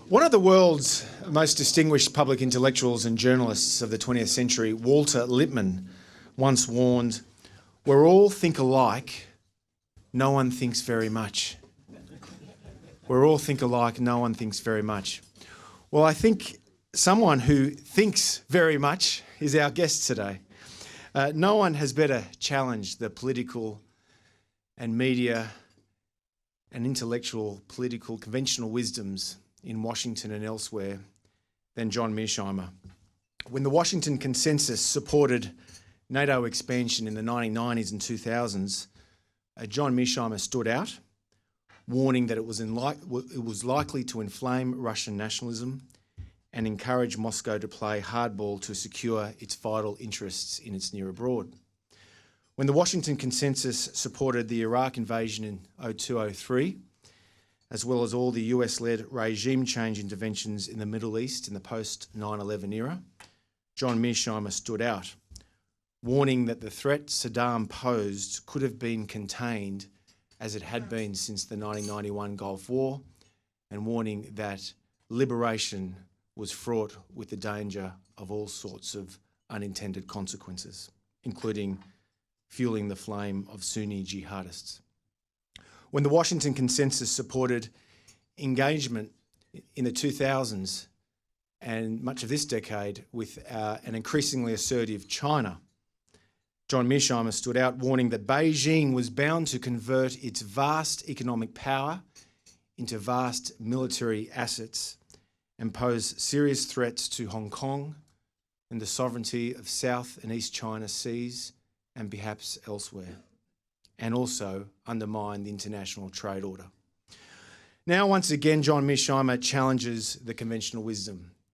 One of the world's most distinguished public intellectuals and journalists of the 20th century, Walter Lippmann, once warned, "Where all think alike, no one thinks very much." Where all think alike, no one thinks very much. Well, I think someone who thinks very much is our guest today. No one has better challenged the political and media and intellectual political conventional wisdoms in Washington and elsewhere than John Mearsheimer. When the Washington Consensus supported NATO expansion in the 1990s and 2000s, John Mearsheimer stood out, warning that it was likely to inflame Russian nationalism and encourage Moscow to play hardball to secure its vital interests in its near abroad. When the Washington Consensus supported the Iraq invasion in 2002-03, as well as all the US-led regime change interventions in the Middle East in the post-9/11 era, John Mearsheimer stood out, warning that the threat Saddam posed could have been contained as it had been since the 1991 Gulf War, and warning that liberation was fraught with the danger of all sorts of unintended consequences, including fueling the flame of Sunni jihadists. When the Washington Consensus supported engagement in the 2000s and much of this decade with an increasingly assertive China, John Mearsheimer stood out, warning that Beijing was bound to convert its vast economic power into vast military assets and pose serious threats to Hong Kong and the sovereignty of South and East China Seas and perhaps elsewhere, and also undermine the international trade order. Now, once again, John Mearsheimer challenges the conventional wisdom